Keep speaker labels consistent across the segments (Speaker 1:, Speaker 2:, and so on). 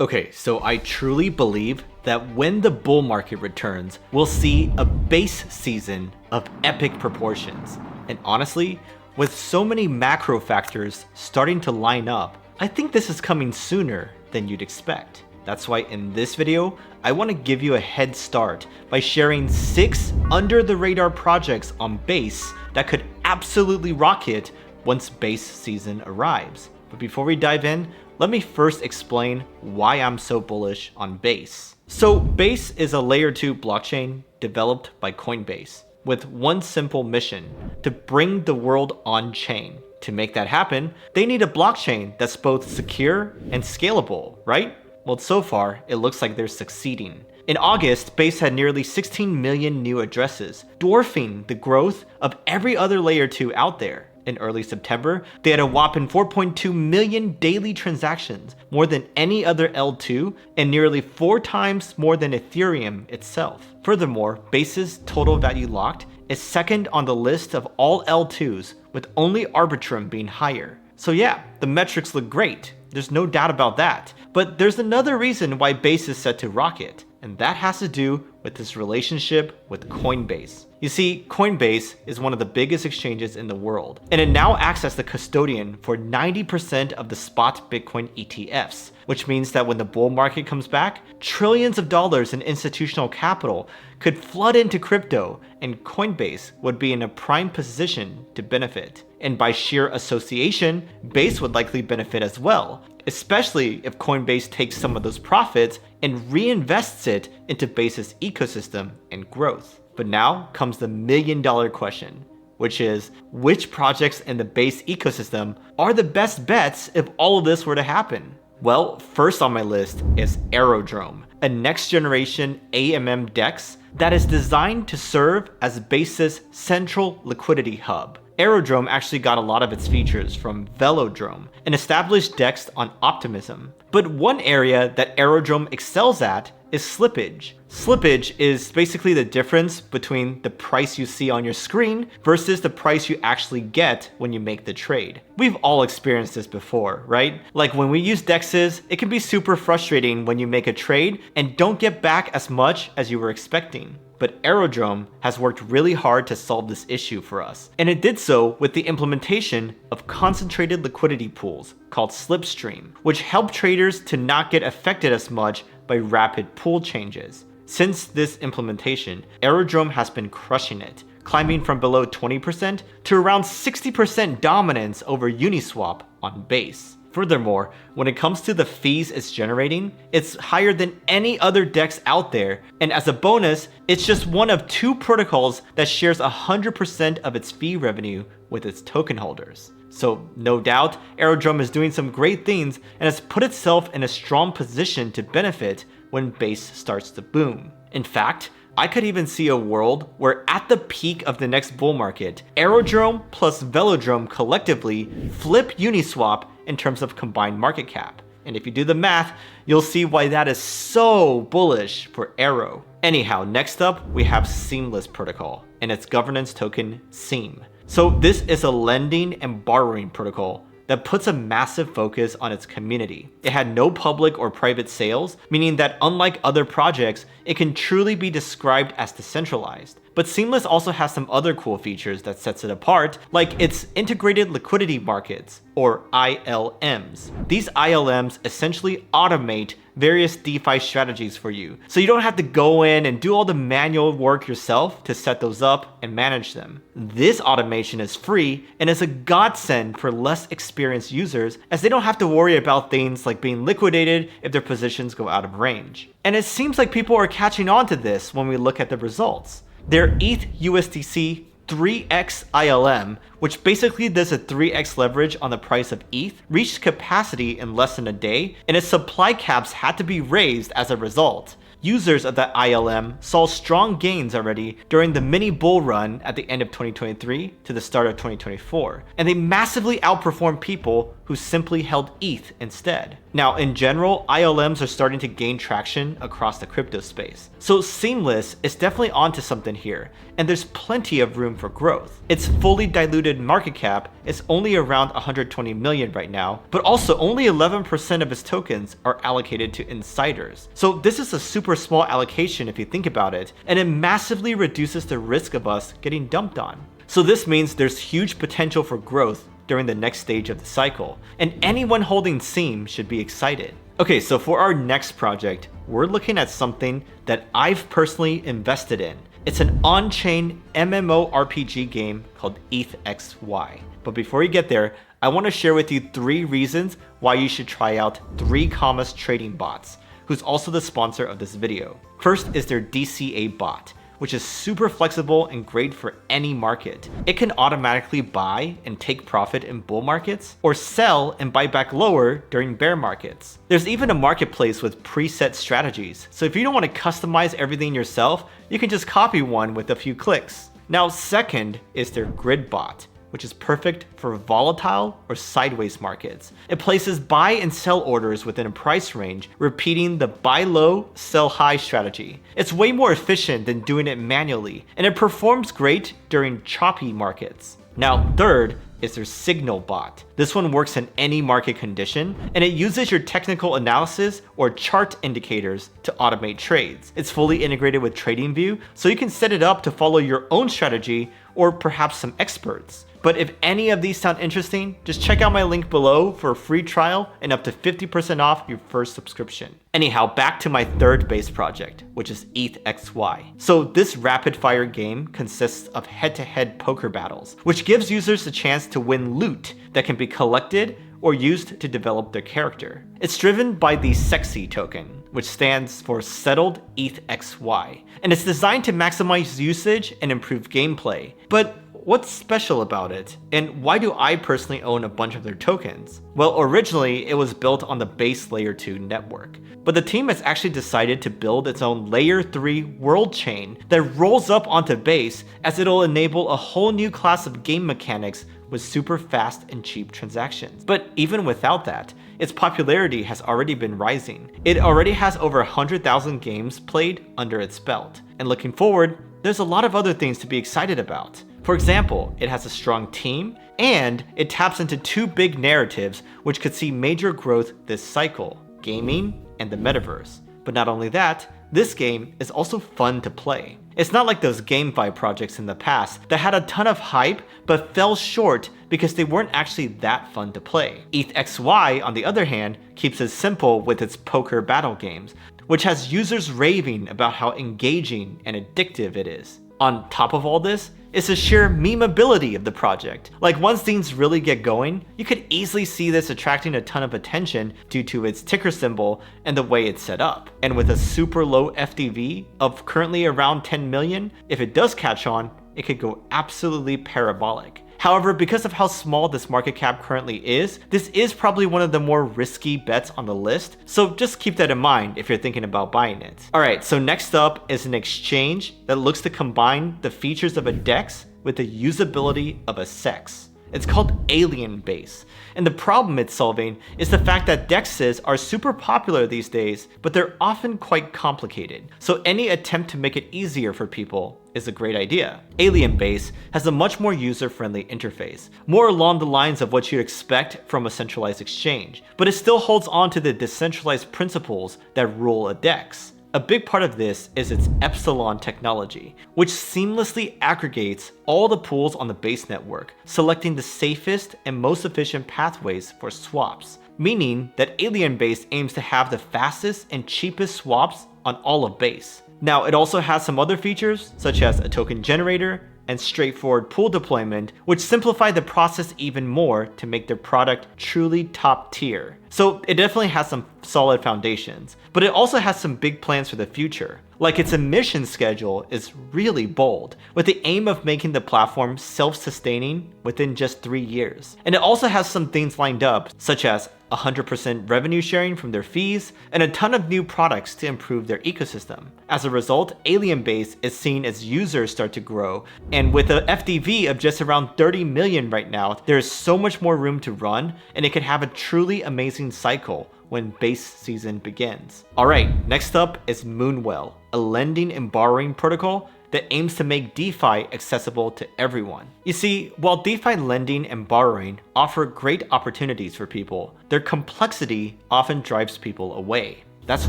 Speaker 1: Okay, so I truly believe that when the bull market returns, we'll see a base season of epic proportions. And honestly, with so many macro factors starting to line up, I think this is coming sooner than you'd expect. That's why in this video, I want to give you a head start by sharing 6 under the radar projects on base that could absolutely rocket once base season arrives. But before we dive in, let me first explain why I'm so bullish on Base. So Base is a layer 2 blockchain developed by Coinbase with one simple mission: to bring the world on chain. To make that happen, they need a blockchain that's both secure and scalable, right? Well, so far, it looks like they're succeeding. In August, Base had nearly 16 million new addresses, dwarfing the growth of every other layer 2 out there. In early September, they had a whopping 4.2 million daily transactions, more than any other L2 and nearly 4 times more than Ethereum itself. Furthermore, Base's total value locked is second on the list of all L2s, with only Arbitrum being higher. So yeah, the metrics look great, there's no doubt about that. But there's another reason why Base is set to rocket, and that has to do with this relationship with Coinbase. You see, Coinbase is one of the biggest exchanges in the world, and it now acts as the custodian for 90% of the spot Bitcoin ETFs, which means that when the bull market comes back, trillions of dollars in institutional capital could flood into crypto, and Coinbase would be in a prime position to benefit. And by sheer association, Base would likely benefit as well, especially if Coinbase takes some of those profits and reinvests it into Base's ecosystem and growth. But now comes the million-dollar question, which is, which projects in the Base ecosystem are the best bets if all of this were to happen? Well, first on my list is Aerodrome, a next-generation AMM DEX that is designed to serve as Base's central liquidity hub. Aerodrome actually got a lot of its features from Velodrome, an established DEX on Optimism. But one area that Aerodrome excels at is slippage. Slippage is basically the difference between the price you see on your screen versus the price you actually get when you make the trade. We've all experienced this before, right? Like when we use DEXs, it can be super frustrating when you make a trade and don't get back as much as you were expecting. But Aerodrome has worked really hard to solve this issue for us, and it did so with the implementation of concentrated liquidity pools called Slipstream, which help traders to not get affected as much by rapid pool changes. Since this implementation, Aerodrome has been crushing it, climbing from below 20% to around 60% dominance over Uniswap on Base. Furthermore, when it comes to the fees it's generating, it's higher than any other DEX out there, and as a bonus, it's just one of 2 protocols that shares 100% of its fee revenue with its token holders. So no doubt, Aerodrome is doing some great things and has put itself in a strong position to benefit when Base starts to boom. In fact, I could even see a world where at the peak of the next bull market, Aerodrome plus Velodrome collectively flip Uniswap in terms of combined market cap. And if you do the math, you'll see why that is so bullish for Aero. Anyhow, next up we have Seamless Protocol and its governance token Seam. So this is a lending and borrowing protocol that puts a massive focus on its community. It had no public or private sales, meaning that unlike other projects, it can truly be described as decentralized. But Seamless also has some other cool features that sets it apart, like its integrated liquidity markets, or ILMs. These ILMs essentially automate various DeFi strategies for you, so you don't have to go in and do all the manual work yourself to set those up and manage them. This automation is free and is a godsend for less experienced users, as they don't have to worry about things like being liquidated if their positions go out of range. And it seems like people are catching on to this when we look at the results. Their ETH USDC 3x ILM, which basically does a 3x leverage on the price of ETH, reached capacity in less than a day, and its supply caps had to be raised as a result. Users of that ILM saw strong gains already during the mini bull run at the end of 2023 to the start of 2024, and they massively outperformed people who simply held ETH instead. Now, in general, ILMs are starting to gain traction across the crypto space. So Seamless is definitely onto something here, and there's plenty of room for growth. Its fully diluted market cap is only around 120 million right now, but also only 11% of its tokens are allocated to insiders. So this is a super small allocation if you think about it, and it massively reduces the risk of us getting dumped on. So this means there's huge potential for growth during the next stage of the cycle, and anyone holding Seam should be excited. Okay, so for our next project, we're looking at something that I've personally invested in. It's an on-chain MMORPG game called ETHXY. But before you get there, I want to share with you 3 reasons why you should try out 3 Commas Trading Bots, who's also the sponsor of this video. First is their DCA bot, which is super flexible and great for any market. It can automatically buy and take profit in bull markets, or sell and buy back lower during bear markets. There's even a marketplace with preset strategies, so if you don't want to customize everything yourself, you can just copy one with a few clicks. Now, second is their grid bot, which is perfect for volatile or sideways markets. It places buy and sell orders within a price range, repeating the buy low, sell high strategy. It's way more efficient than doing it manually, and it performs great during choppy markets. Now, third is their signal bot. This one works in any market condition, and it uses your technical analysis or chart indicators to automate trades. It's fully integrated with TradingView, so you can set it up to follow your own strategy or perhaps some experts. But if any of these sound interesting, just check out my link below for a free trial and up to 50% off your first subscription. Anyhow, back to my third base project, which is ETHXY. So this rapid fire game consists of head-to-head poker battles, which gives users a chance to win loot that can be collected or used to develop their character. It's driven by the SEXY token, which stands for Settled ETHXY, and it's designed to maximize usage and improve gameplay. But what's special about it, and why do I personally own a bunch of their tokens? Well, originally it was built on the base Layer 2 network, but the team has actually decided to build its own Layer 3 world chain that rolls up onto base, as it'll enable a whole new class of game mechanics with super fast and cheap transactions. But even without that, its popularity has already been rising. It already has over 100,000 games played under its belt, and looking forward, there's a lot of other things to be excited about. For example, it has a strong team, and it taps into 2 big narratives which could see major growth this cycle: gaming and the metaverse. But not only that, this game is also fun to play. It's not like those GameFi projects in the past that had a ton of hype but fell short because they weren't actually that fun to play. ETHXY, on the other hand, keeps it simple with its poker battle games, which has users raving about how engaging and addictive it is. On top of all this, is the sheer memeability of the project. Like, once things really get going, you could easily see this attracting a ton of attention due to its ticker symbol and the way it's set up. And with a super low FDV of currently around 10 million, if it does catch on, it could go absolutely parabolic. However, because of how small this market cap currently is, this is probably one of the more risky bets on the list, so just keep that in mind if you're thinking about buying it. Alright, so next up is an exchange that looks to combine the features of a DEX with the usability of a SEX. It's called Alien Base, and the problem it's solving is the fact that DEXs are super popular these days, but they're often quite complicated, so any attempt to make it easier for people is a great idea. Alien Base has a much more user-friendly interface, more along the lines of what you'd expect from a centralized exchange, but it still holds on to the decentralized principles that rule a DEX. A big part of this is its Epsilon technology, which seamlessly aggregates all the pools on the base network, selecting the safest and most efficient pathways for swaps, meaning that Alien Base aims to have the fastest and cheapest swaps on all of base. Now, it also has some other features, such as a token generator and straightforward pool deployment, which simplify the process even more to make their product truly top tier. So it definitely has some solid foundations, but it also has some big plans for the future. Like, its emission schedule is really bold, with the aim of making the platform self-sustaining within just 3 years. And it also has some things lined up, such as 100% revenue sharing from their fees, and a ton of new products to improve their ecosystem. As a result, Alien Base is seen as users start to grow, and with a FDV of just around 30 million right now, there is so much more room to run, and it could have a truly amazing cycle when base season begins. Alright, next up is Moonwell, a lending and borrowing protocol that aims to make DeFi accessible to everyone. You see, while DeFi lending and borrowing offer great opportunities for people, their complexity often drives people away. That's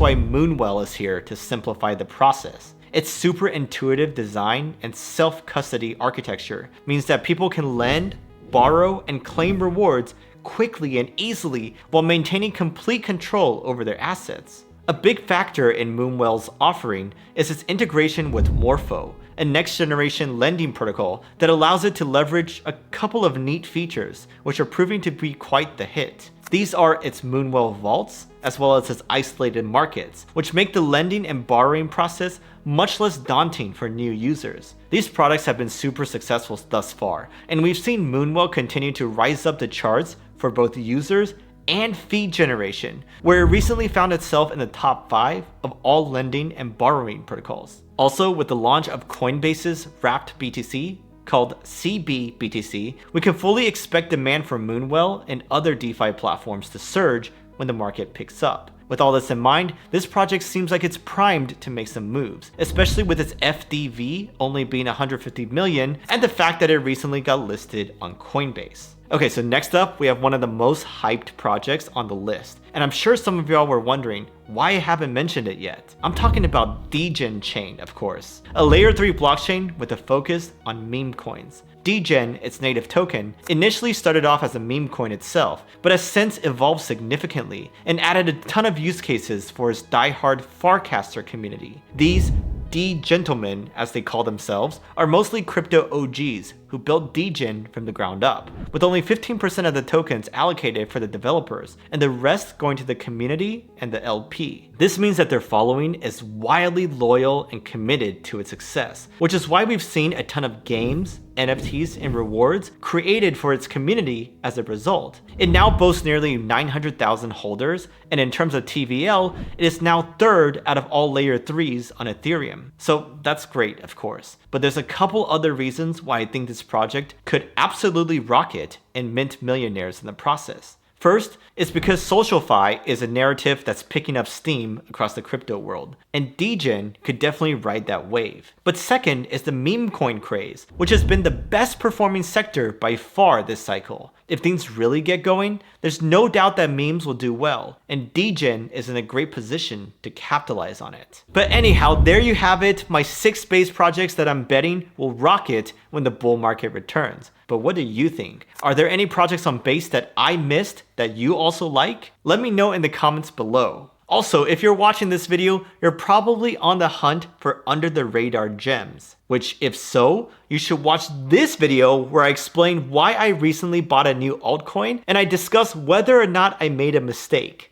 Speaker 1: why Moonwell is here to simplify the process. Its super intuitive design and self-custody architecture means that people can lend, borrow, and claim rewards quickly and easily while maintaining complete control over their assets. A big factor in Moonwell's offering is its integration with Morpho, a next-generation lending protocol that allows it to leverage a couple of neat features, which are proving to be quite the hit. These are its Moonwell vaults, as well as its isolated markets, which make the lending and borrowing process much less daunting for new users. These products have been super successful thus far, and we've seen Moonwell continue to rise up the charts for both users and fee generation, where it recently found itself in the top 5 of all lending and borrowing protocols. Also, with the launch of Coinbase's wrapped BTC, called CBBTC, we can fully expect demand for Moonwell and other DeFi platforms to surge when the market picks up. With all this in mind, this project seems like it's primed to make some moves, especially with its FDV only being 150 million and the fact that it recently got listed on Coinbase. Okay, so next up, we have one of the most hyped projects on the list. And I'm sure some of y'all were wondering why I haven't mentioned it yet. I'm talking about Degen Chain, of course. A layer 3 blockchain with a focus on meme coins. Degen, its native token, initially started off as a meme coin itself, but has since evolved significantly and added a ton of use cases for its diehard Farcaster community. These D-gentlemen, as they call themselves, are mostly crypto OGs who built Degen from the ground up, with only 15% of the tokens allocated for the developers, and the rest going to the community and the LP. This means that their following is wildly loyal and committed to its success, which is why we've seen a ton of games, NFTs, and rewards created for its community as a result. It now boasts nearly 900,000 holders, and in terms of TVL, it is now 3rd out of all layer 3s on Ethereum. So that's great, of course. But there's a couple other reasons why I think this project could absolutely rocket and mint millionaires in the process. First, it's because SocialFi is a narrative that's picking up steam across the crypto world, and Degen could definitely ride that wave. But second is the meme coin craze, which has been the best performing sector by far this cycle. If things really get going, there's no doubt that memes will do well, and Degen is in a great position to capitalize on it. But anyhow, there you have it, my 6 base projects that I'm betting will rocket when the bull market returns. But what do you think? Are there any projects on base that I missed that you also like? Let me know in the comments below. Also, if you're watching this video, you're probably on the hunt for under the radar gems, which if so, you should watch this video where I explain why I recently bought a new altcoin and I discuss whether or not I made a mistake.